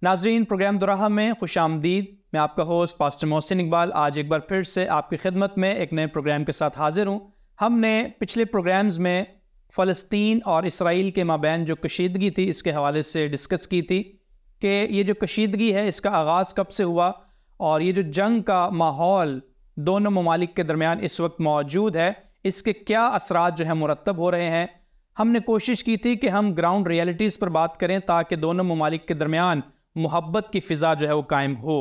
नाजरीन, प्रोग्राम दुराहा में खुश आमदीद। मैं आपका होस्ट पास्टर मोहसिन इकबाल आज एक बार फिर से आपकी खिदमत में एक नए प्रोग्राम के साथ हाजिर हूँ। हमने पिछले प्रोग्राम्स में फ़लस्तीन और इसराइल के माबैन जो कशीदगी थी इसके हवाले से डिस्कस की थी कि ये जो कशीदगी है इसका आगाज़ कब से हुआ और ये जो जंग का माहौल दोनों ममालिक के दरमियान इस वक्त मौजूद है, इसके क्या असरात जो है मुरतब हो रहे हैं। हमने कोशिश की थी कि हम ग्राउंड रियलिटीज़ पर बात करें ताकि दोनों ममालिक के दरमियान मोहब्बत की फ़िज़ा जो है वो कायम हो।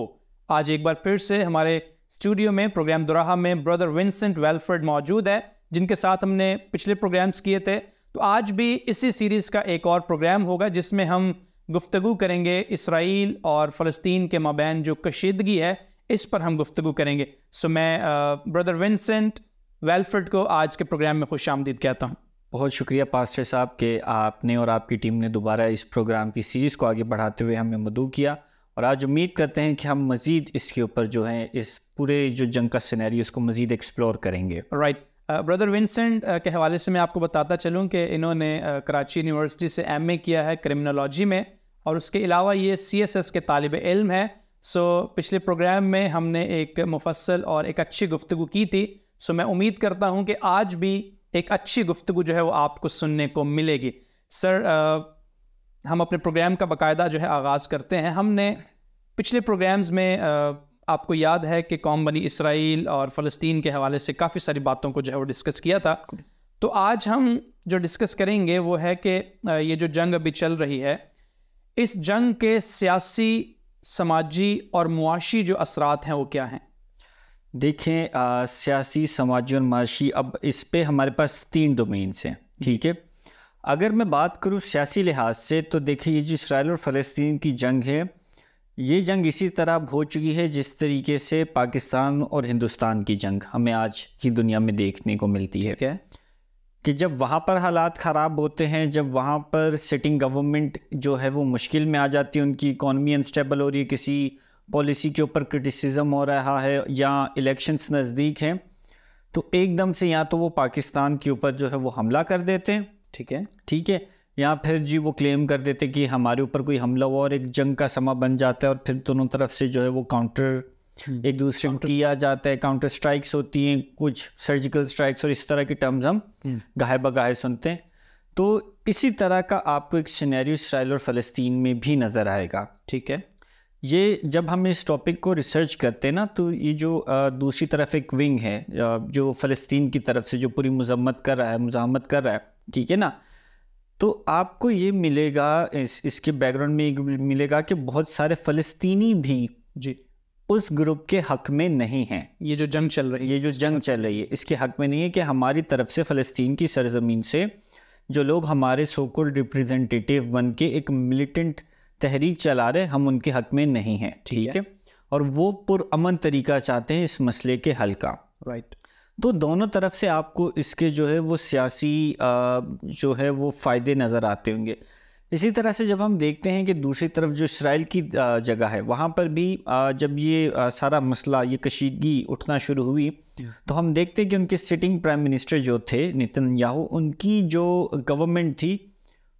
आज एक बार फिर से हमारे स्टूडियो में प्रोग्राम दुराहा में ब्रदर विंसेंट वेलफर्ड मौजूद है, जिनके साथ हमने पिछले प्रोग्राम्स किए थे। तो आज भी इसी सीरीज़ का एक और प्रोग्राम होगा जिसमें हम गुफ्तगू करेंगे इसराइल और फ़लस्तीन के माबैन जो कशीदगी है इस पर हम गुफ्तगू करेंगे। सो मैं ब्रदर विंसेंट वेलफर्ड को आज के प्रोग्राम में खुश आमदीद कहता हूँ। बहुत शुक्रिया पास्टर साहब कि आपने और आपकी टीम ने दोबारा इस प्रोग्राम की सीरीज़ को आगे बढ़ाते हुए हमें मदऊ किया, और आज उम्मीद करते हैं कि हम मज़ीद इसके ऊपर जो है इस पूरे जो जंग का सिनेरियो उसको मज़ीद एक्सप्लोर करेंगे। राइट। ब्रदर विंसेंट के हवाले से मैं आपको बताता चलूँ कि इन्होंने कराची यूनिवर्सिटी से MA किया है क्रिमिनोलॉजी में, और उसके अलावा ये CSS के तालिब इल्म है। सो पिछले प्रोग्राम में हमने एक मुफस्सल और एक अच्छी गुफ्तगू की थी। सो मैं उम्मीद करता हूँ कि आज भी एक अच्छी गुफ्तगू जो है वो आपको सुनने को मिलेगी। सर, हम अपने प्रोग्राम का बाकायदा जो है आगाज़ करते हैं। हमने पिछले प्रोग्राम्स में आपको याद है कि कौम बनी इसराइल और फ़लस्तीन के हवाले से काफ़ी सारी बातों को जो है वो डिस्कस किया था। तो आज हम जो डिस्कस करेंगे वो है कि ये जो जंग अभी चल रही है, इस जंग के सियासी, समाजी और मुआशी जो असरात हैं वो क्या हैं? देखें, सियासी, समाजी और माशी, अब इस पे हमारे पास 3 डोमेन्स हैं, ठीक है। अगर मैं बात करूँ सियासी लिहाज से तो देखिए, ये जो इसराइल और फ़लस्तीन की जंग है, ये जंग इसी तरह हो चुकी है जिस तरीके से पाकिस्तान और हिंदुस्तान की जंग हमें आज की दुनिया में देखने को मिलती है। क्या कि जब वहाँ पर हालात ख़राब होते हैं, जब वहाँ पर सिटिंग गवर्नमेंट जो है वो मुश्किल में आ जाती है, उनकी इकॉनमी अनस्टेबल हो रही है, किसी पॉलिसी के ऊपर क्रिटिसिज्म हो रहा है या इलेक्शंस नज़दीक हैं, तो एकदम से या तो वो पाकिस्तान के ऊपर जो है वो हमला कर देते हैं, ठीक है, या फिर जी वो क्लेम कर देते कि हमारे ऊपर कोई हमला हुआ और एक जंग का समा बन जाता है, और फिर दोनों तरफ से जो है वो काउंटर एक दूसरे को किया जाता है, काउंटर स्ट्राइक्स होती हैं, कुछ सर्जिकल स्ट्राइक्स, और इस तरह के टर्म्स हम गाहे बगाहे सुनते हैं। तो इसी तरह का आपको एक सिनेरियो इसराइल और फ़लस्तीन में भी नज़र आएगा, ठीक है। ये जब हम इस टॉपिक को रिसर्च करते हैं ना, तो ये जो दूसरी तरफ एक विंग है जो फ़लस्तीन की तरफ से जो पूरी मुज़म्मत कर रहा है, ठीक है ना, तो आपको ये मिलेगा, इसके बैकग्राउंड में मिलेगा कि बहुत सारे फ़लस्तीनी भी जी उस ग्रुप के हक़ में नहीं हैं। ये जो जंग चल रही है इसके हक़ में नहीं है कि हमारी तरफ से फ़लस्तीन की सरज़मीन से जो लोग हमारे सो कॉल्ड रिप्रेजेंटेटिव बन के एक मिलिटेंट तहरीक चला रहे, हम उनके हक़ में नहीं हैं, ठीक है, और वो पुरअमन तरीका चाहते हैं इस मसले के हल का। राइट। तो दोनों तरफ से आपको इसके जो है वो सियासी जो है वो फ़ायदे नज़र आते होंगे। इसी तरह से जब हम देखते हैं कि दूसरी तरफ जो इसराइल की जगह है, वहाँ पर भी जब ये सारा मसला, ये कशीदगी उठना शुरू हुई, तो हम देखते हैं कि उनके सिटिंग प्राइम मिनिस्टर जो थे नेतन्याहू, उनकी जो गवर्नमेंट थी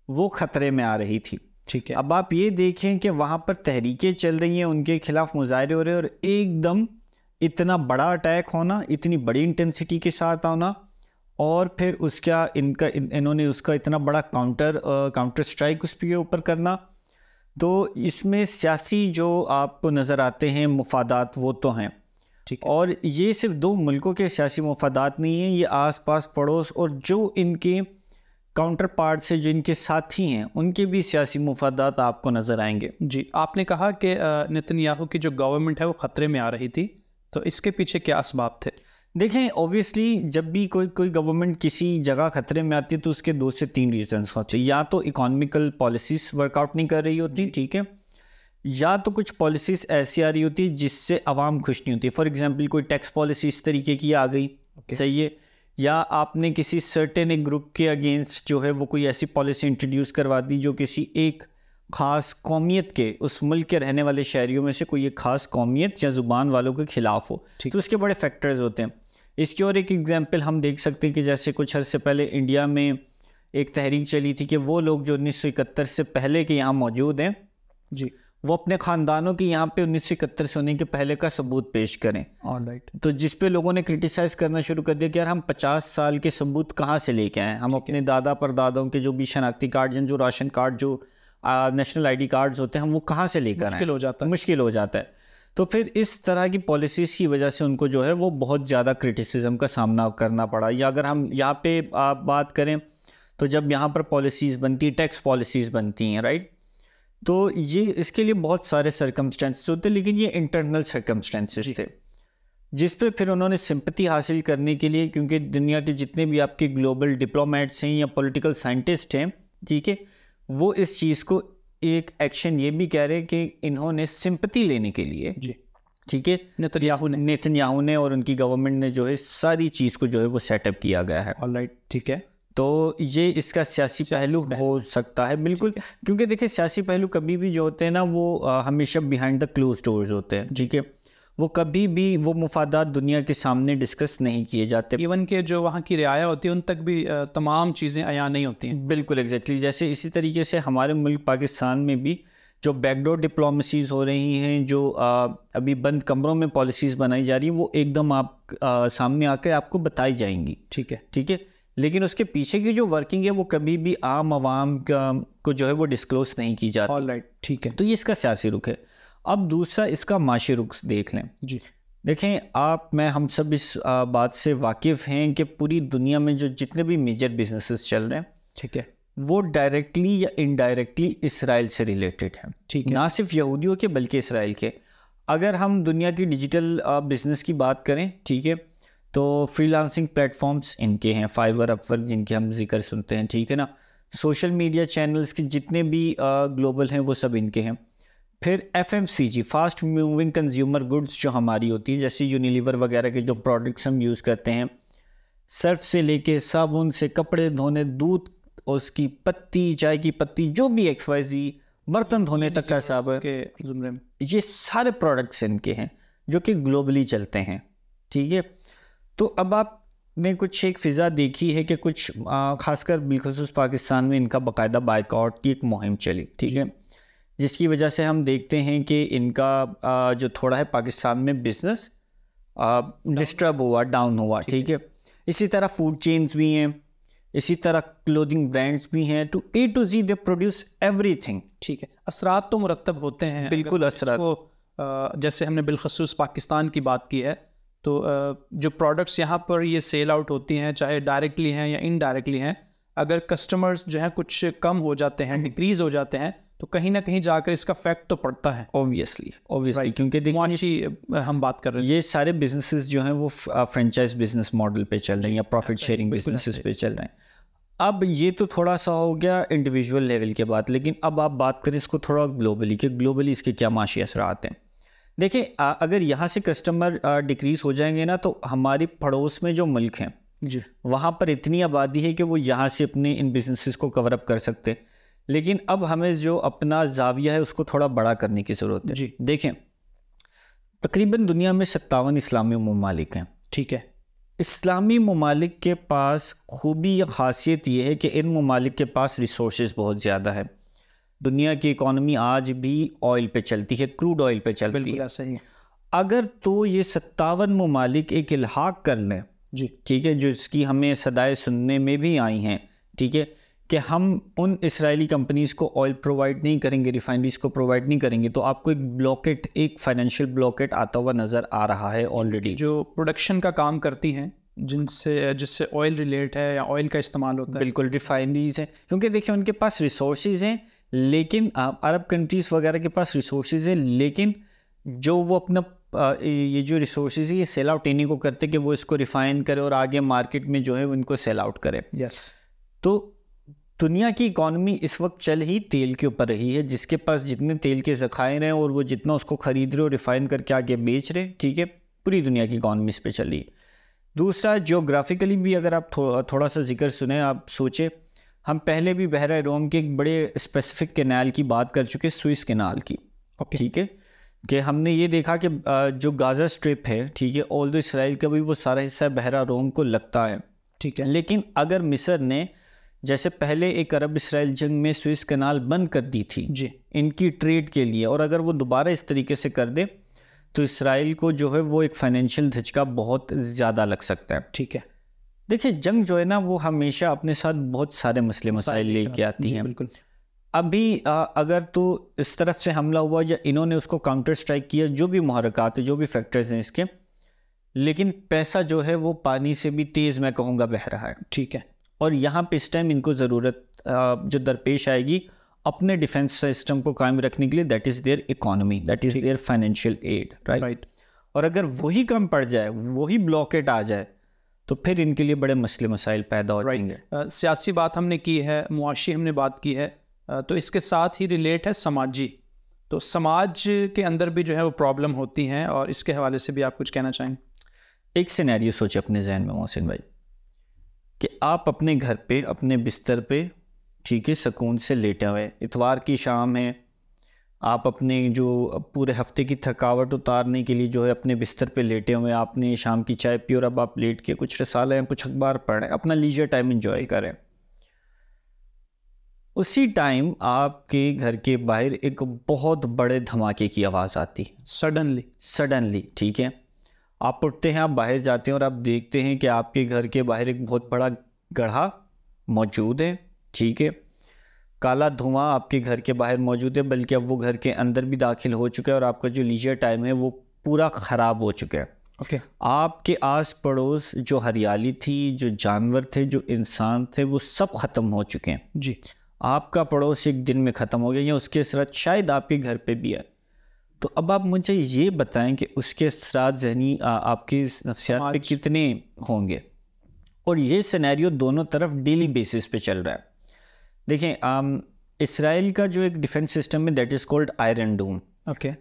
वो ख़तरे में आ रही थी, ठीक है। अब आप ये देखें कि वहाँ पर तहरीकें चल रही हैं, उनके खिलाफ मुजाहरे हो रहे हैं, और एकदम इतना बड़ा अटैक होना, इतनी बड़ी इंटेंसिटी के साथ आना, और फिर उसका इन्होंने उसका इतना बड़ा काउंटर स्ट्राइक उसके ऊपर करना। तो इसमें सियासी जो आपको नज़र आते हैं मुफादात वो तो हैं, ठीक है, और ये सिर्फ 2 मुल्कों के सियासी मुफादात नहीं हैं, ये आस पास पड़ोस और जो इनके काउंटर पार्ट से जो इनके साथी हैं उनके भी सियासी मुफादात आपको नज़र आएंगे। जी, आपने कहा कि नेतन्याहू की जो गवर्नमेंट है वो ख़तरे में आ रही थी, तो इसके पीछे क्या असबाब थे? देखें, ऑब्वियसली जब भी कोई गवर्नमेंट किसी जगह ख़तरे में आती है तो उसके 2 से 3 रीज़न्स होते हैं। या तो इकोनॉमिकल पॉलिसीज़ वर्कआउट नहीं कर रही होती, ठीक है, या तो कुछ पॉलिसीज़ ऐसी आ रही होती है जिससे आवाम खुश नहीं होती। फॉर एग्जांपल कोई टैक्स पॉलिसी इस तरीके की आ गई, सही है, या आपने किसी सर्टेन एक ग्रुप के अगेंस्ट जो है वो कोई ऐसी पॉलिसी इंट्रोड्यूस करवा दी जो किसी एक ख़ास कौमियत के, उस मुल्क के रहने वाले शहरियों में से कोई एक ख़ास कौमियत या ज़ुबान वालों के ख़िलाफ़ हो, तो उसके बड़े फैक्टर्स होते हैं। इसकी और एक एग्जांपल हम देख सकते हैं कि जैसे कुछ अर्से पहले इंडिया में एक तहरीक चली थी कि वो लोग जो 1971 से पहले के यहाँ मौजूद हैं जी, वो अपने ख़ानदानों के यहाँ पे 1971 से होने के पहले का सबूत पेश करें। ऑलराइट। तो जिस पे लोगों ने क्रिटिसाइज़ करना शुरू कर दिया कि यार हम 50 साल के सबूत कहाँ से लेके आए, हम अपने दादा परदादाओं के जो भी शनाख्ती कार्ड हैं, जो राशन कार्ड, जो नेशनल आईडी कार्ड्स होते हैं, हम वो कहाँ से लेकर आए। मुश्किल हो जाता है। तो फिर इस तरह की पॉलिसीज़ की वजह से उनको जो है वो बहुत ज़्यादा क्रिटिसिज्म का सामना करना पड़ा। या अगर हम यहाँ पे बात करें तो जब यहाँ पर पॉलिसीज़ बनती, टैक्स पॉलिसीज़ बनती हैं, राइट, तो ये इसके लिए बहुत सारे सर्कमस्टेंसेस होते हैं, लेकिन ये इंटरनल सर्कमस्टेंसेस थे जिस पे फिर उन्होंने सिंपैथी हासिल करने के लिए, क्योंकि दुनिया के जितने भी आपके ग्लोबल डिप्लोमेट्स हैं या पॉलिटिकल साइंटिस्ट हैं, ठीक है, वो इस चीज़ को एक एक्शन ये भी कह रहे हैं कि इन्होंने सिंपैथी लेने के लिए, जी, ठीक है, नेतन्याहू ने और उनकी गवर्नमेंट ने जो है सारी चीज़ को जो है वो सेटअप किया गया है। ऑलराइट, ठीक है। तो ये इसका सियासी पहलू हो सकता है, बिल्कुल, क्योंकि देखिए सियासी पहलू कभी भी जो होते हैं ना वो हमेशा बिहाइंड द क्लोज डोर्स होते हैं, ठीक है, वो कभी भी वो मुफादात दुनिया के सामने डिस्कस नहीं किए जाते। इवन के जो वहाँ की रियाया होती है उन तक भी तमाम चीज़ें अयां नहीं होती हैं। बिल्कुल एग्जैक्टली। जैसे इसी तरीके से हमारे मुल्क पाकिस्तान में भी जो बैकडोर डिप्लोमेसीज़ हो रही हैं, जो अभी बंद कमरों में पॉलिसीज़ बनाई जा रही हैं, वो एकदम आप सामने आकर आपको बताई जाएंगी, ठीक है, ठीक है, लेकिन उसके पीछे की जो वर्किंग है वो कभी भी आम आवाम को जो है वो डिस्क्लोज नहीं की जाती। ऑलराइट, ठीक है। तो ये इसका सियासी रुख है। अब दूसरा इसका माशी रुख देख लें। जी, देखें हम सब इस बात से वाकिफ़ हैं कि पूरी दुनिया में जो जितने भी मेजर बिजनेसेस चल रहे हैं, ठीक है, वो डायरेक्टली या इनडायरेक्टली इसराइल से रिलेटेड हैं, ठीक है, ना सिर्फ यहूदियों के बल्कि इसराइल के। अगर हम दुनिया की डिजिटल बिजनेस की बात करें, ठीक है, तो फ्रीलांसिंग प्लेटफॉर्म्स इनके हैं, फाइवर, अपवर्क, जिनके हम जिक्र सुनते हैं, ठीक है ना, सोशल मीडिया चैनल्स के जितने भी ग्लोबल हैं वो सब इनके हैं। फिर FMCG, fast moving consumer goods, जो हमारी होती है, जैसे यूनिलीवर वगैरह के जो प्रोडक्ट्स हम यूज़ करते हैं, सर्फ से लेके साबुन से कपड़े धोने, दूध, उसकी पत्ती, चाय की पत्ती, जो भी XYZ, बर्तन धोने तक का साबुन, ये सारे प्रोडक्ट्स इनके हैं जो कि ग्लोबली चलते हैं, ठीक है। तो अब आपने कुछ एक फ़िज़ा देखी है कि कुछ ख़ासकर बिलखुसूस पाकिस्तान में इनका बाकायदा बाइकआउट की एक मुहिम चली, ठीक है, जिसकी वजह से हम देखते हैं कि इनका जो थोड़ा है पाकिस्तान में बिज़नेस डिस्टर्ब हुआ, डाउन हुआ, ठीक है। इसी तरह फूड चेन्स भी हैं, इसी तरह क्लोथिंग ब्रांड्स भी हैं, to A to Z they produce everything, ठीक है। असरात तो मुरतब होते हैं, बिल्कुल असरात। जैसे हमने बिलखसूस पाकिस्तान की बात की है, तो जो प्रोडक्ट्स यहाँ पर ये सेल आउट होती हैं, चाहे डायरेक्टली हैं या इनडायरेक्टली हैं, अगर कस्टमर्स जो हैं कुछ कम हो जाते हैं, डिक्रीज़ हो जाते हैं, तो कहीं ना कहीं जाकर इसका फैक्ट तो पड़ता है। ऑब्वियसली, क्योंकि देखिए हम बात कर रहे हैं, ये सारे बिजनेसेस जो हैं वो फ्रेंचाइज बिजनेस मॉडल पे चल रहे हैं या प्रॉफिट शेयरिंग बिजनेसेस पे चल रहे हैं। अब ये तो थोड़ा सा हो गया इंडिविजुअल लेवल के बात, लेकिन अब आप बात करें इसको थोड़ा ग्लोबली, कि ग्लोबली इसके क्या माशी असरात हैं। देखिए, अगर यहाँ से कस्टमर डिक्रीज़ हो जाएंगे ना, तो हमारी पड़ोस में जो मुल्क हैं जी, वहाँ पर इतनी आबादी है कि वो यहाँ से अपने इन बिजनेसेस को कवर अप कर सकते हैं, लेकिन अब हमें जो अपना जाविया है उसको थोड़ा बड़ा करने की ज़रूरत है। जी, देखें, तकरीबन दुनिया में 57 इस्लामी ममालिक हैं, ठीक है। इस्लामी ममालिक के पास खूबी या ख़ासियत ये है कि इन ममालिक के पास रिसोर्सेज बहुत ज़्यादा है। दुनिया की इकॉनमी आज भी ऑयल पे चलती है, क्रूड ऑयल पे चलती है। सही है। अगर तो ये 57 ममालिक एक इल्हाक कर लें, जी, ठीक है, जो इसकी हमें सदाएं सुनने में भी आई हैं, ठीक है, कि हम उन इसराइली कंपनीज़ को ऑयल प्रोवाइड नहीं करेंगे, रिफाइनरीज को प्रोवाइड नहीं करेंगे, तो आपको एक ब्लॉकेट, एक फाइनेंशियल ब्लॉकेट आता हुआ नज़र आ रहा है ऑलरेडी। जो प्रोडक्शन का काम करती हैं, जिससे ऑयल रिलेट है या ऑयल का इस्तेमाल होता है, बिल्कुल रिफाइनरीज हैं, क्योंकि देखिए उनके पास रिसोर्सेज हैं, लेकिन अरब कंट्रीज़ वगैरह के पास रिसोर्सेज हैं, लेकिन जो वो अपना ये जो रिसोर्सेज है ये सेल आउट इन्हीं को करते कि वो इसको रिफाइन करे और आगे मार्केट में जो है उनको सेल आउट करे। यस। तो दुनिया की इकॉनमी इस वक्त चल ही तेल के ऊपर रही है, जिसके पास जितने तेल के ज़खायर हैं और वो जितना उसको ख़रीद रहे और रिफ़ाइन करके आगे बेच रहे, ठीक है, पूरी दुनिया की इकॉनमी इस पे चल रही है। दूसरा, जियोग्राफिकली भी अगर आप थोड़ा सा जिक्र सुने, आप सोचे, हम पहले भी बहरा रोम के एक बड़े स्पेसिफिक कैनाल की बात कर चुके, स्विस कैनाल की, ठीक है, कि हमने ये देखा कि जो गाज़ा स्ट्रिप है, ठीक है, ऑल दो इसराइल का भी वो सारा हिस्सा बहरा रोम को लगता है, ठीक है, लेकिन अगर मिस्र ने जैसे पहले एक अरब इसराइल जंग में सुएज कनाल बंद कर दी थी जी, इनकी ट्रेड के लिए, और अगर वो दोबारा इस तरीके से कर दे तो इसराइल को जो है वो एक फाइनेंशियल झटका बहुत ज़्यादा लग सकता है। ठीक है। देखिए जंग जो है ना वो हमेशा अपने साथ बहुत सारे मसले मसाइल लेके आती हैं। बिल्कुल। अभी अगर तो इस तरफ से हमला हुआ या इन्होंने उसको काउंटर स्ट्राइक किया, जो भी मुहर्रकात है, जो भी फैक्टर्स हैं इसके, लेकिन पैसा जो है वो पानी से भी तेज़ मैं कहूँगा बह रहा है। ठीक है। और यहाँ पे इस टाइम इनको ज़रूरत जो दरपेश आएगी अपने डिफेंस सिस्टम को कायम रखने के लिए, that is there economy, that is there financial aid, right. और अगर वही कम पड़ जाए, वही ब्लॉकेट आ जाए, तो फिर इनके लिए बड़े मसले मसाइल पैदा हो जाएंगे। सियासी बात हमने की है, मुआशी हमने बात की है, तो इसके साथ ही रिलेट है समाजी। तो समाज के अंदर भी जो है वो प्रॉब्लम होती हैं, और इसके हवाले से भी आप कुछ कहना चाहेंगे? एक सिनेरियो सोचे अपने जहन में मोहसिन भाई, कि आप अपने घर पे अपने बिस्तर पे, ठीक है, सुकून से लेटे हुए, इतवार की शाम है, आप अपने जो पूरे हफ्ते की थकावट उतारने के लिए जो है अपने बिस्तर पे लेटे हुए, आपने शाम की चाय पी और अब आप लेट के कुछ रसाले हैं, कुछ अखबार पढ़ रहे हैं, अपना लीजर टाइम एंजॉय करें। उसी टाइम आपके घर के बाहर एक बहुत बड़े धमाके की आवाज़ आती है, सडनली, ठीक है। आप उठते हैं, आप बाहर जाते हैं और आप देखते हैं कि आपके घर के बाहर एक बहुत बड़ा गड्ढा मौजूद है, ठीक है। काला धुआं आपके घर के बाहर मौजूद है, बल्कि अब वो घर के अंदर भी दाखिल हो चुका है और आपका जो लीजर टाइम है वो पूरा ख़राब हो चुका है। ओके। आपके आस पड़ोस जो हरियाली थी, जो जानवर थे, जो इंसान थे, वो सब ख़त्म हो चुके हैं जी। आपका पड़ोस एक दिन में ख़त्म हो गया, या उसके असरात शायद आपके घर पे भी है। तो अब आप मुझे ये बताएं कि उसके असरात ज़हनी आपकी नफ्सियात पे कितने होंगे। और ये सिनेरियो दोनों तरफ डेली बेसिस पे चल रहा है। देखें, इसराइल का जो एक डिफेंस सिस्टम है that is called Iron Dome. Okay.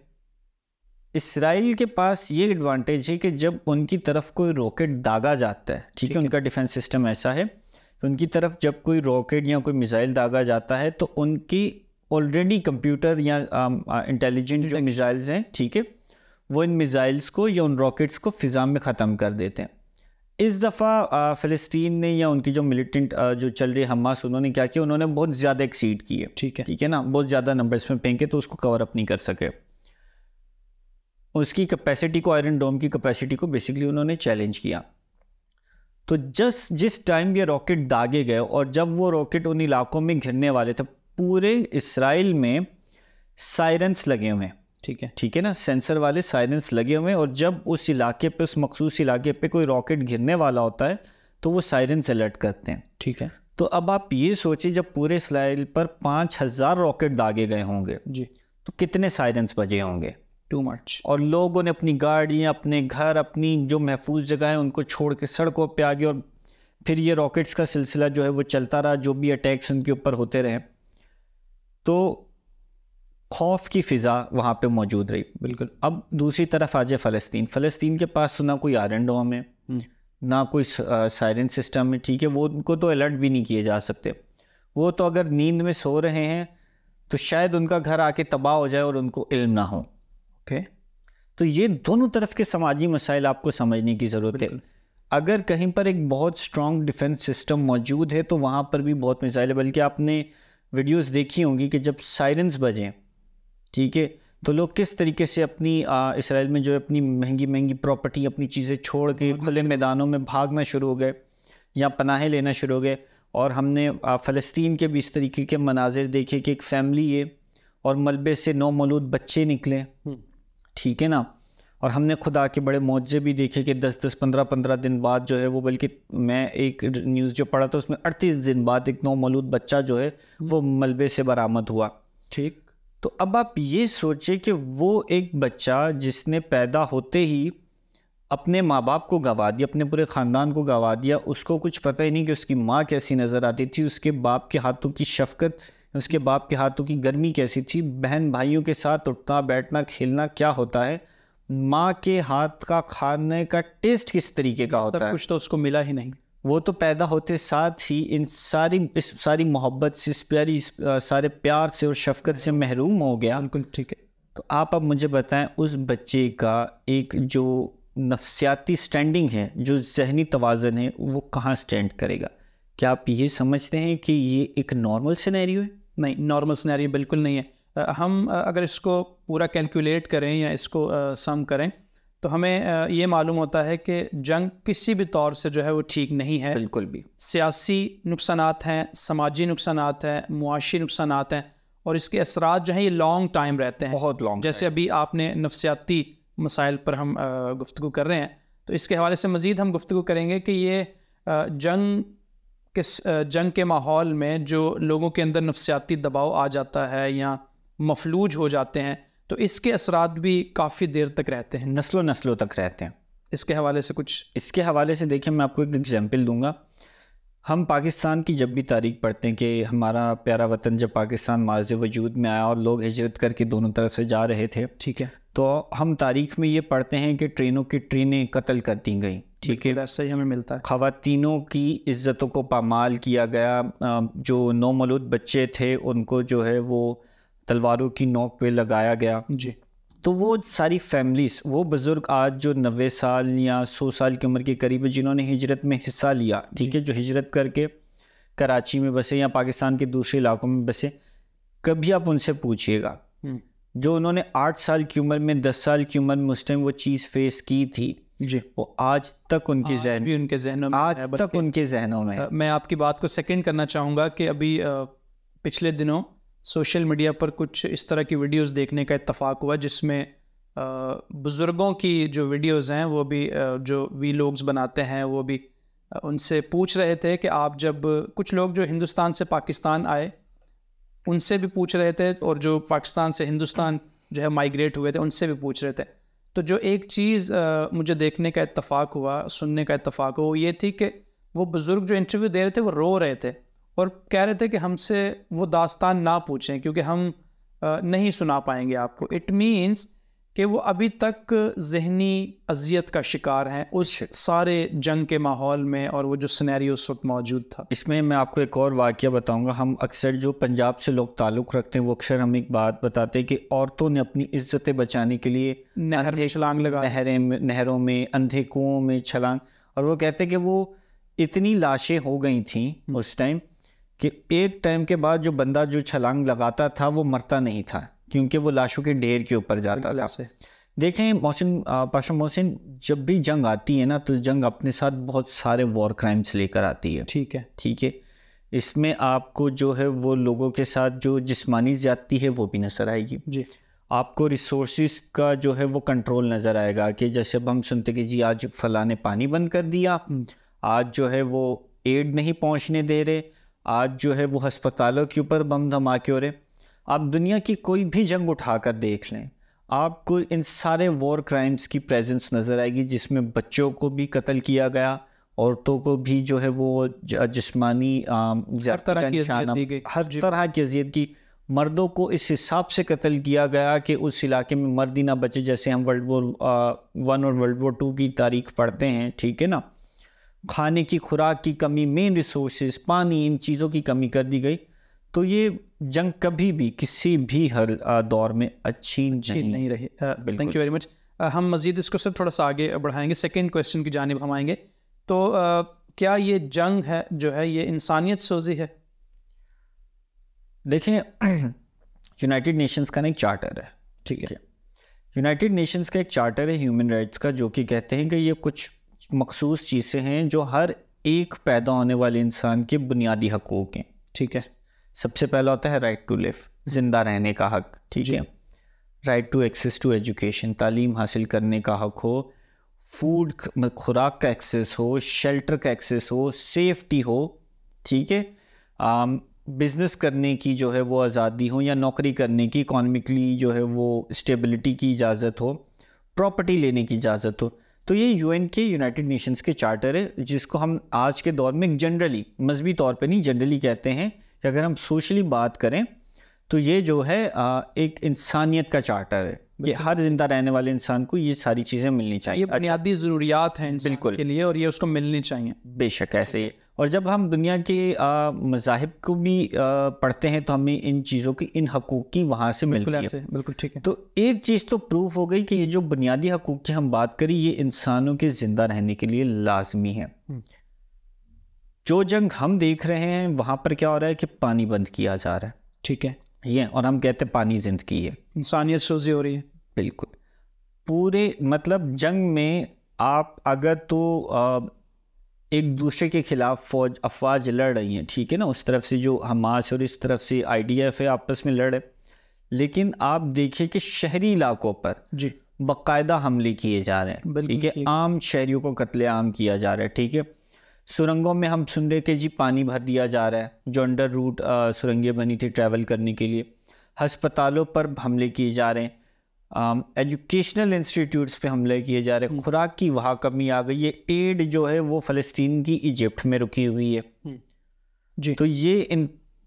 Israel के पास ये एडवांटेज है कि जब उनकी तरफ कोई रॉकेट दागा जाता है, ठीक है, उनका डिफेंस सिस्टम ऐसा है, तो उनकी तरफ जब कोई रॉकेट या कोई मिसाइल दागा जाता है तो उनकी ऑलरेडी कंप्यूटर या इंटेलिजेंट जो मिसाइल्स हैं, ठीक है, वो इन मिसाइल्स को या उन रॉकेट्स को फ़िज़ा में ख़त्म कर देते हैं। इस दफ़ा फ़लस्तीन ने या उनकी जो मिलिटेंट जो चल रही है हमास, उन्होंने क्या किया, उन्होंने बहुत ज़्यादा एक्सीड किए, ठीक है ना, बहुत ज़्यादा नंबर्स में फेंके तो उसको कवर अप नहीं कर सके। उसकी कैपेसिटी को, आयरन डोम की कैपेसिटी को बेसिकली उन्होंने चैलेंज किया। तो जिस टाइम ये रॉकेट दागे गए और जब वो रॉकेट उन इलाकों में घिरने वाले थे, पूरे इसराइल में सायरन्स लगे हुए हैं, ठीक है ना, सेंसर वाले सायरन्स लगे हुए हैं। और जब उस इलाके पे, उस मखसूस इलाके पे कोई रॉकेट गिरने वाला होता है तो वो सायरन्स अलर्ट करते हैं, ठीक है। तो अब आप ये सोचिए, जब पूरे इसराइल पर 5000 रॉकेट दागे गए होंगे जी, तो कितने सायरन्स बजे होंगे? Too much. और लोगों ने अपनी गाड़ियाँ, अपने घर, अपनी जो महफूज जगह है उनको छोड़ के सड़कों पे आ गए, और फिर ये रॉकेट्स का सिलसिला जो है वो चलता रहा, जो भी अटैक्स उनके ऊपर होते रहे। तो खौफ की फ़िज़ा वहाँ पे मौजूद रही। बिल्कुल। अब दूसरी तरफ आ जाए फ़लस्तीन के पास तो ना कोई आयरन डोम है, ना कोई सायरन सिस्टम है, ठीक है, वो उनको तो अलर्ट भी नहीं किए जा सकते। वो तो अगर नींद में सो रहे हैं तो शायद उनका घर आके तबाह हो जाए और उनको इल्म ना हो। ओके। तो ये दोनों तरफ के समाजी मसाइल आपको समझने की ज़रूरत है। अगर कहीं पर एक बहुत स्ट्रॉन्ग डिफेंस सिस्टम मौजूद है तो वहाँ पर भी बहुत मिसाइल है। बल्कि आपने वीडियोस देखी होंगी कि जब सायरन्स बजें, ठीक है, तो लोग किस तरीके से अपनी इसराइल में जो है अपनी महंगी महंगी प्रॉपर्टी, अपनी चीज़ें छोड़ के खुले मैदानों में भागना शुरू हो गए या पनाहें लेना शुरू हो गए। और हमने फ़लस्तीन के भी इस तरीके के मनाजिर देखे कि एक फैमिली है और मलबे से 9 मौलूद बच्चे निकले, ठीक है ना। और हमने खुदा के बड़े मौजे भी देखे कि 10-10, 15-15 दिन बाद जो है वो, बल्कि मैं एक न्यूज़ जो पढ़ा था उसमें 38 दिन बाद एक 9 मौलूद बच्चा जो है वो मलबे से बरामद हुआ, ठीक। तो अब आप ये सोचें कि वो एक बच्चा जिसने पैदा होते ही अपने माँ बाप को गंवा दिया, अपने पूरे ख़ानदान को गंवा दिया, उसको कुछ पता ही नहीं कि उसकी माँ कैसी नज़र आती थी, उसके बाप के हाथों की शफ़क़त, उसके बाप के हाथों की गर्मी कैसी थी, बहन भाइयों के साथ उठना बैठना खेलना क्या होता है, माँ के हाथ का खाने का टेस्ट किस तरीके का होता है, कुछ तो उसको मिला ही नहीं। वो तो पैदा होते साथ ही इस सारी मोहब्बत से, सारे प्यार से और शफ़क़त से महरूम हो गया। बिल्कुल ठीक है। तो आप अब मुझे बताएं, उस बच्चे का एक जो नफ्सियाती स्टैंडिंग है, जो जहनी तवाज़न है, वो कहाँ स्टैंड करेगा? क्या आप ये समझते हैं कि ये एक नॉर्मल सिनेरियो है? नहीं, नॉर्मल सिनेरियो बिल्कुल नहीं है। हम अगर इसको पूरा कैलकुलेट करें या इसको सम करें तो हमें ये मालूम होता है कि जंग किसी भी तौर से जो है वो ठीक नहीं है। बिल्कुल भी। सियासी नुकसानात हैं, समाजी नुकसानात हैं, मुआशी नुकसानात हैं, और इसके असरात जो हैं ये लॉन्ग टाइम रहते हैं, बहुत लॉन्ग। जैसे अभी आपने नफ्सियाती मसाइल पर हम गुफ्तगू कर रहे हैं, तो इसके हवाले से मज़ीद हम गुफ्तगू करेंगे कि ये जंग के माहौल में जो लोगों के अंदर नफ्सियाती दबाव आ जाता है या मफलूज हो जाते हैं, तो इसके असरात भी काफ़ी देर तक रहते हैं, नस्लों नस्लों तक रहते हैं। इसके हवाले से कुछ इसके हवाले से देखिए, मैं आपको एक एग्जांपल दूंगा। हम पाकिस्तान की जब भी तारीख पढ़ते हैं कि हमारा प्यारा वतन जब पाकिस्तान माज़ वजूद में आया और लोग हिजरत करके दोनों तरफ से जा रहे थे, ठीक है, तो हम तारीख में ये पढ़ते हैं कि ट्रेनों की ट्रेनें कत्ल कर दी गई, ठीक है, ऐसा ही हमें मिलता है। ख़वातीनों की इज़्ज़तों को पामाल किया गया, जो नौमौलूद बच्चे थे उनको जो है वो तलवारों की नोक पे लगाया गया जी। तो वो सारी फैमिलीज़, वो बुज़ुर्ग आज जो 90 साल या 100 साल की उम्र के करीब है जिन्होंने हिजरत में हिस्सा लिया, ठीक है, जो हिजरत करके कराची में बसे या पाकिस्तान के दूसरे इलाकों में बसे, कभी आप उनसे पूछिएगा जो उन्होंने 8 साल की उम्र में 10 साल की उम्र में उस टाइम वो चीज़ फेस की थी जी, वो आज तक उनके जहनों में आज तक उनके जहनों में। मैं आपकी बात को सेकंड करना चाहूँगा कि अभी पिछले दिनों सोशल मीडिया पर कुछ इस तरह की वीडियोस देखने का इत्तफाक हुआ जिसमें बुज़ुर्गों की जो वीडियोस हैं वो भी जो वीलॉग्स बनाते हैं वो भी उनसे पूछ रहे थे कि आप जब, कुछ लोग जो हिंदुस्तान से पाकिस्तान आए उनसे भी पूछ रहे थे, और जो पाकिस्तान से हिंदुस्तान जो है माइग्रेट हुए थे उनसे भी पूछ रहे थे। तो जो एक चीज़ मुझे देखने का इत्तफाक हुआ, सुनने का इत्तफाक हुआ, वो ये थी कि वो बुज़ुर्ग जो इंटरव्यू दे रहे थे वो रो रहे थे और कह रहे थे कि हमसे वो दास्तान ना पूछें क्योंकि हम नहीं सुना पाएंगे आपको। इट मीन्स कि वो अभी तक ज़हनी अजियत का शिकार हैं उस सारे जंग के माहौल में, और वो जो सिनेरियो उस वक्त मौजूद था। इसमें मैं आपको एक और वाक़या बताऊंगा। हम अक्सर जो पंजाब से लोग ताल्लुक़ रखते हैं वो अक्सर हम एक बात बताते हैं कि औरतों ने अपनी इज्जतें बचाने के लिए नहर में छलांग लगा, नहरों में, अंधे कुओं में छलांग, और वो कहते हैं कि वो इतनी लाशें हो गई थी उस टाइम कि एक टाइम के बाद जो बंदा जो छलांग लगाता था वो मरता नहीं था क्योंकि वो लाशों के ढेर के ऊपर जाता था। देखें मोहसिन, पाशा मोहसिन, जब भी जंग आती है ना तो जंग अपने साथ बहुत सारे वॉर क्राइम्स लेकर आती है। ठीक है, ठीक है, इसमें आपको जो है वो लोगों के साथ जो जिस्मानी ज़्यादती है वो भी नज़र आएगी जी। आपको रिसोर्सिस का जो है वो कंट्रोल नज़र आएगा कि जैसे अब हम सुनते कि जी आज फलां ने पानी बंद कर दिया, आज जो है वो एड नहीं पहुंचने दे रहे, आज जो है वो हस्पतालों के ऊपर बम धमाके हो रहे। आप दुनिया की कोई भी जंग उठाकर देख लें, आपको इन सारे वॉर क्राइम्स की प्रेजेंस नज़र आएगी जिसमें बच्चों को भी कत्ल किया गया, औरतों को भी जो है वो जिस्मानी हर तरह की अजियत की, मर्दों को इस हिसाब से कत्ल किया गया कि उस इलाके में मर्द ही ना बचे। जैसे हम वर्ल्ड वॉर 1 और वर्ल्ड वॉर 2 की तारीख पढ़ते हैं, ठीक है ना, खाने की खुराक की कमी, मेन रिसोर्सेज, पानी, इन चीज़ों की कमी कर दी गई। तो ये जंग कभी भी किसी भी हर दौर में अच्छी नहीं रही। Thank you very much. हम मज़ीद इसको सिर्फ थोड़ा सा आगे बढ़ाएंगे, सेकंड क्वेश्चन की जानिब हम आएंगे। तो क्या ये जंग है जो है ये इंसानियत सोजी है? देखें, यूनाइटेड नेशंस का ना एक चार्टर है, ठीक है, यूनाइटेड नेशंस का एक चार्टर है ह्यूमन राइट्स का, जो कि कहते हैं कि ये कुछ मखसूस चीज़ें हैं जो हर एक पैदा होने वाले इंसान के बुनियादी हकूक़ हैं। ठीक है, सबसे पहला होता है राइट टू लिव, ज़िंदा रहने का हक, ठीक है, right to access to education, तालीम हासिल करने का हक हो, फूड खुराक का एक्सेस हो, शेल्टर का एक्सेस हो, सेफ्टी हो, ठीक है, बिज़नेस करने की जो है वो आज़ादी हो या नौकरी करने की, इकॉनमिकली जो है वो स्टेबिलिटी की इजाज़त हो, प्रॉपर्टी लेने की इजाज़त हो। तो ये यूएन के, यूनाइटेड नेशंस के चार्टर है जिसको हम आज के दौर में जनरली, मजहबी तौर पे नहीं, जनरली कहते हैं कि अगर हम सोशली बात करें तो ये जो है एक इंसानियत का चार्टर है कि हर जिंदा रहने वाले इंसान को ये सारी चीज़ें मिलनी चाहिए। ये बुनियादी ज़रूरियात हैं बिल्कुल के लिए और ये उसको मिलनी चाहिए। बेशक ऐसे ही। और जब हम दुनिया के मज़ाहिब को भी पढ़ते हैं तो हमें इन चीज़ों की, इन हकूक़ की वहाँ से मिलती है। बिल्कुल ठीक है। तो एक चीज़ तो प्रूफ हो गई कि ये जो बुनियादी हकूक़ की हम बात करें ये इंसानों के ज़िंदा रहने के लिए लाजमी है। जो जंग हम देख रहे हैं वहाँ पर क्या हो रहा है कि पानी बंद किया जा रहा है, ठीक है, ये, और हम कहते हैं पानी जिंदगी है, इंसानियत सोजी हो रही है। बिल्कुल। पूरे मतलब जंग में आप अगर तो एक दूसरे के खिलाफ अफवाज लड़ रही हैं, ठीक है ना, उस तरफ से जो हमास और इस तरफ से IDF है आपस में लड़ रहे, लेकिन आप देखिए कि शहरी इलाकों पर जी बाकायदा हमले किए जा रहे हैं, ठीक है, आम शहरियों को कत्लेआम किया जा रहा है, ठीक है। सुरंगों में हम सुन रहे कि जी पानी भर दिया जा रहा है, जो अंडर रूट सुरंगें बनी थी ट्रैवल करने के लिए। हस्पतालों पर हमले किए जा रहे हैं, एजुकेशनल इंस्टीट्यूट्स पे हमले किए जा रहे हैं, खुराक की वहाँ कमी आ गई है, एड जो है वो फ़लस्तीन की इजिप्ट में रुकी हुई है जी। तो ये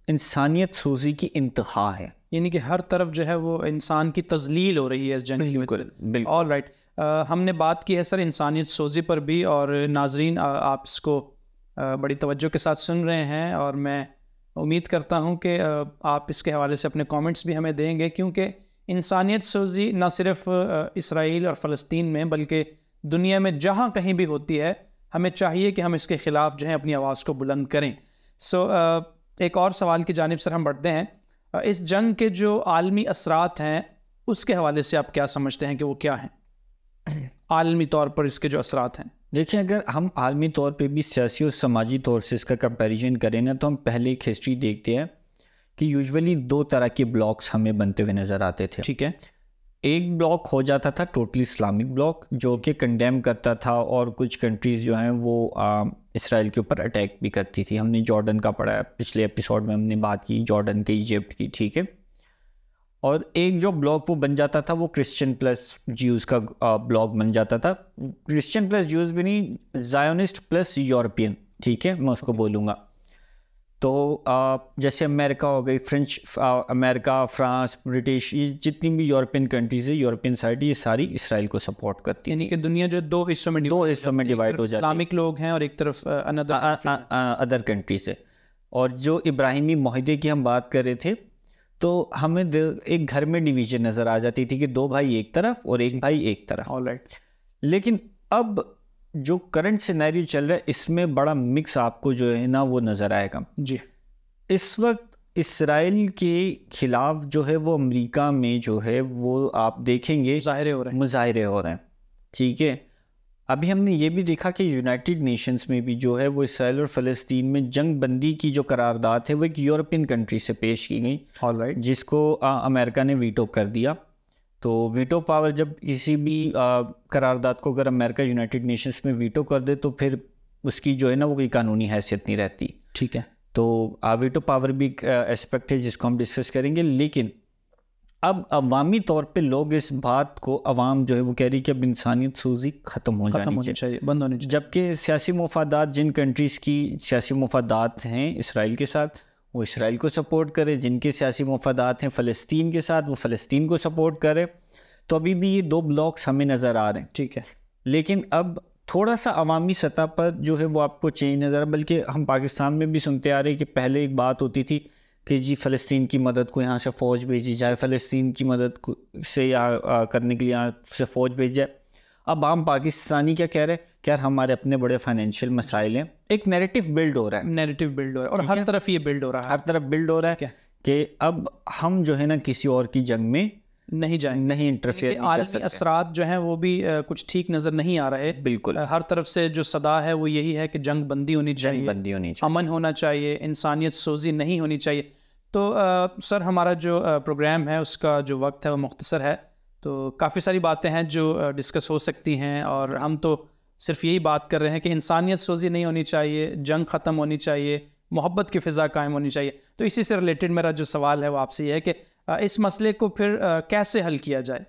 इंसानियत सोजी की इंतहा है, यानी कि हर तरफ जो है वो इंसान की तजलील हो रही है इस जंग की वजह से। ऑल राइट, हमने बात की है सर इंसानियत सोजी पर भी, और नाजरीन आप इसको बड़ी तवज्जो के साथ सुन रहे हैं, और मैं उम्मीद करता हूँ कि आप इसके हवाले से अपने कमेंट्स भी हमें देंगे, क्योंकि इंसानियत सोजी ना सिर्फ इसराइल और फ़लस्तीन में बल्कि दुनिया में जहाँ कहीं भी होती है, हमें चाहिए कि हम इसके ख़िलाफ़ जो है अपनी आवाज़ को बुलंद करें। एक और सवाल की जानिब सर हम बढ़ते हैं। इस जंग के जो आलमी असरात हैं उसके हवाले से आप क्या समझते हैं कि वो क्या हैं आलमी तौर पर इसके जो असरात हैं? देखिए, अगर हम आलमी तौर पे भी सियासी और समाजी तौर से इसका कंपैरिजन करें ना, तो हम पहले एक हिस्ट्री देखते हैं कि यूजुअली 2 तरह के ब्लॉक्स हमें बनते हुए नज़र आते थे, ठीक है। एक ब्लॉक हो जाता था टोटली इस्लामिक ब्लॉक, जो कि कंडेम करता था और कुछ कंट्रीज़ जो हैं वो इसराइल के ऊपर अटैक भी करती थी। हमने जॉर्डन का पढ़ा है, पिछले एपिसोड में हमने बात की जॉर्डन के, इजिप्ट की, ठीक है। और एक जो ब्लॉक वो बन जाता था वो क्रिश्चियन प्लस ज्यूज़ का ब्लॉक बन जाता था, क्रिश्चियन प्लस ज्यूज़ भी नहीं, ज़ायोनिस्ट प्लस यूरोपियन, ठीक है, मैं उसको बोलूँगा। तो जैसे अमेरिका हो गई, अमेरिका, फ्रांस, ब्रिटिश, ये जितनी भी यूरोपियन कंट्रीज़ है, यूरोपियन साइड, ये सारी इसराइल को सपोर्ट करती है। यानी कि दुनिया जो 2 हिस्सों में डिवाइड हो जाती है, इस्लामिक लोग हैं और एक तरफ अदर कंट्रीज है। और जो इब्राहिमी मुआहदे की हम बात कर रहे थे, तो हमें एक घर में डिवीजन नज़र आ जाती थी कि 2 भाई एक तरफ और एक भाई एक तरफ। ऑलराइट। लेकिन अब जो करंट सिनेरियो चल रहा है इसमें बड़ा मिक्स आपको जो है ना वो नज़र आएगा जी। इस वक्त इसराइल के खिलाफ जो है वो अमेरिका में जो है वो आप देखेंगे मुजाहिरे हो रहे हैं, ठीक है। अभी हमने ये भी देखा कि यूनाइटेड नेशंस में भी जो है वो इसराइल और फ़लस्तीन में जंग बंदी की जो करारदाद है वो एक यूरोपियन कंट्री से पेश की गई, ऑलराइट, जिसको अमेरिका ने वीटो कर दिया। तो वीटो पावर जब किसी भी करारदाद को अगर अमेरिका यूनाइटेड नेशंस में वीटो कर दे तो फिर उसकी जो है ना वो कोई कानूनी हैसियत नहीं रहती, ठीक है। तो वीटो पावर भी एक एस्पेक्ट है जिसको हम डिस्कस करेंगे। लेकिन अब अवामी तौर पे लोग इस बात को, अवाम जो है वो कह रही है कि अब इंसानियत सूजी ख़त्म हो जानी चाहिए, बंद होनी चाहिए। जबकि सियासी मुफादात, जिन कंट्रीज़ की सियासी मुफादात हैं इसराइल के साथ, वो इसराइल को सपोर्ट करे, जिनके सियासी मुफादात हैं फ़लस्तीन के साथ, वो फ़लस्तीन को सपोर्ट करे। तो अभी भी ये 2 ब्लॉक्स हमें नज़र आ रहे हैं, ठीक है। लेकिन अब थोड़ा सा अवामी सतह पर जो है वो आपको चेंज नज़र, बल्कि हम पाकिस्तान में भी सुनते आ रहे हैं कि पहले एक बात होती थी कि जी फ़लस्तीन की मदद को यहाँ से फ़ौज भेजी जाए, फ़लस्तीन की मदद को से या करने के लिए यहाँ से फ़ौज भेजी जाए। अब आम पाकिस्तानी क्या कह रहे हैं कि यार हमारे अपने बड़े फाइनेंशियल मसाइल हैं, एक नैरेटिव बिल्ड हो रहा है, और हर तरफ ये बिल्ड हो रहा है, हर तरफ बिल्ड हो रहा है कि अब हम जो है ना किसी और की जंग में नहीं जाएंगे, नहीं इंटरफेयर नहीं कर सकते। असरात जो हैं वो भी कुछ ठीक नज़र नहीं आ रहे। बिल्कुल, हर तरफ से जो सदा है वो यही है कि जंग बंदी होनी चाहिए, अमन होना चाहिए, इंसानियत सोजी नहीं होनी चाहिए। तो सर हमारा जो प्रोग्राम है उसका जो वक्त है वो मुख्तसर है, तो काफ़ी सारी बातें हैं जो डिस्कस हो सकती हैं, और हम तो सिर्फ यही बात कर रहे हैं कि इंसानियत सोजी नहीं होनी चाहिए, जंग ख़त्म होनी चाहिए, मोहब्बत की फ़िज़ा कायम होनी चाहिए। तो इसी से रिलेटेड मेरा जो सवाल है वो आपसे ये है कि इस मसले को फिर कैसे हल किया जाए?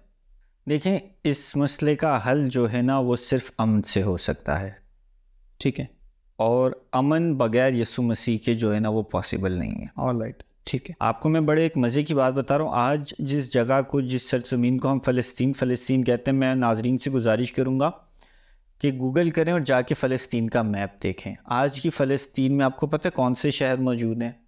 देखें, इस मसले का हल जो है ना वो सिर्फ अमन से हो सकता है, ठीक है, और अमन बगैर यीशु मसीह के जो है ना वो पॉसिबल नहीं है। ऑलराइट, ठीक है। आपको मैं बड़े एक मज़े की बात बता रहा हूँ। आज जिस जगह को, जिस सरजमीन को हम फ़लस्तीन कहते हैं, मैं नाजरीन से गुजारिश करूँगा कि गूगल करें और जाके फ़लस्तीन का मैप देखें। आज की फ़लस्तीन में आपको पता है कौन से शहर मौजूद हैं?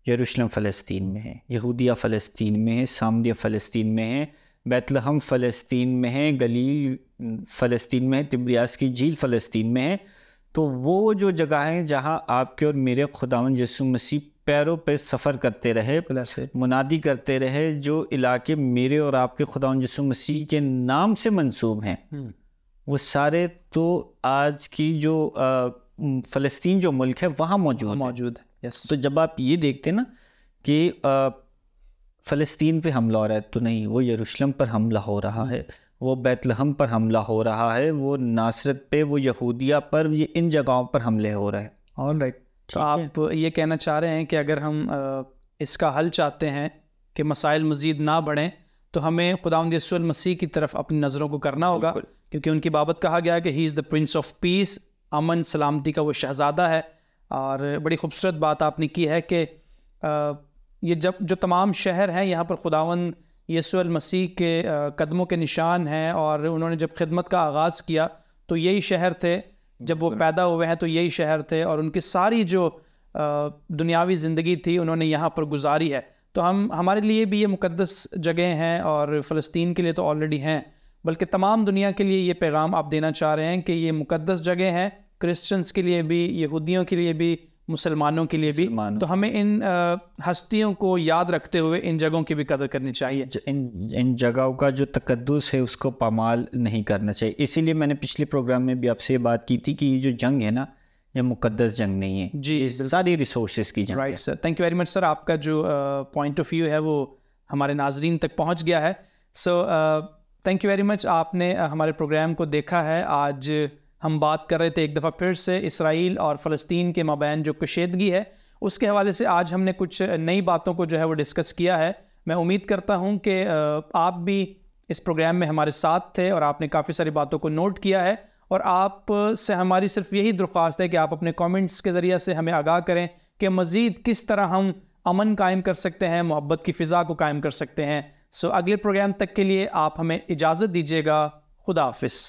यरूशलेम फ़लस्तीन में है, यहूदिया फ़लस्तीन में है, सामरिया फ़लस्तीन में है, बैतलहम फ़लस्तीन में है, गलील फ़लस्तीन में है, तिब्रियास की झील फ़लस्तीन में है। तो वो जो जगह है जहाँ आपके और मेरे खुदावंद यीशु मसीह पैरों पे सफ़र करते रहे, मुनादी करते रहे, जो इलाके मेरे और आपके खुदावंद यीशु मसीह के नाम से मंसूब हैं, वो सारे तो आज की जो फ़लस्तीन जो मुल्क है वहाँ मौजूद है। तो जब आप ये देखते ना कि फ़लस्तीन पे हमला हो रहा है, तो नहीं, वो यरूशलेम पर हमला हो रहा है, वो बैतलहम पर हमला हो रहा है, वो नासरत पे, वो यहूदिया पर, ये इन जगहों पर हमले हो रहे हैं। ऑलराइट, तो आप ये कहना चाह रहे हैं कि अगर हम इसका हल चाहते हैं कि मसाइल मज़ीद ना बढ़ें, तो हमें खुदावंद यीशु मसीह की तरफ अपनी नज़रों को करना होगा, क्योंकि उनकी बाबत कहा गया है कि he is the prince of peace, अमन सलामती का वो शहज़ादा है। और बड़ी खूबसूरत बात आपने की है कि ये जो तमाम शहर हैं यहाँ पर खुदावंद यीशु मसीह के कदमों के निशान हैं, और उन्होंने जब खिदमत का आगाज़ किया तो यही शहर थे, जब वो पैदा हुए हैं तो यही शहर थे, और उनकी सारी जो दुनियावी ज़िंदगी थी उन्होंने यहाँ पर गुजारी है। तो हमारे लिए भी ये मुक़द्दस जगह हैं, और फ़लस्तीन के लिए तो ऑलरेडी हैं, बल्कि तमाम दुनिया के लिए ये पैगाम आप देना चाह रहे हैं कि ये मुक़द्दस जगह हैं, क्रिश्चियंस के लिए भी, यहूदियों के लिए भी, मुसलमानों के लिए भी। तो हमें इन हस्तियों को याद रखते हुए इन जगहों की भी कदर करनी चाहिए। इन जगहों का जो तकद्दुस है उसको पामाल नहीं करना चाहिए। इसीलिए मैंने पिछले प्रोग्राम में भी आपसे ये बात की थी कि ये जो जंग है ना, ये मुकद्दस जंग नहीं है जी, सारी रिसोर्सेज की जंग। Right sir, thank you very much sir, आपका जो पॉइंट ऑफ व्यू है वो हमारे नाजरीन तक पहुँच गया है। So thank you very much, आपने हमारे प्रोग्राम को देखा है। आज हम बात कर रहे थे एक दफ़ा फिर से इसराइल और फ़लस्तीन के माबैन जो कशीदगी है उसके हवाले से। आज हमने कुछ नई बातों को जो है वो डिस्कस किया है। मैं उम्मीद करता हूँ कि आप भी इस प्रोग्राम में हमारे साथ थे और आपने काफ़ी सारी बातों को नोट किया है, और आप से हमारी सिर्फ यही दरख्वास्त है कि आप अपने कमेंट्स के ज़रिए से हमें आगाह करें कि मज़ीद किस तरह हम अमन कायम कर सकते हैं, मोहब्बत की फ़िज़ा को कायम कर सकते हैं। सो अगले प्रोग्राम तक के लिए आप हमें इजाज़त दीजिएगा। खुदा हाफ़िज़।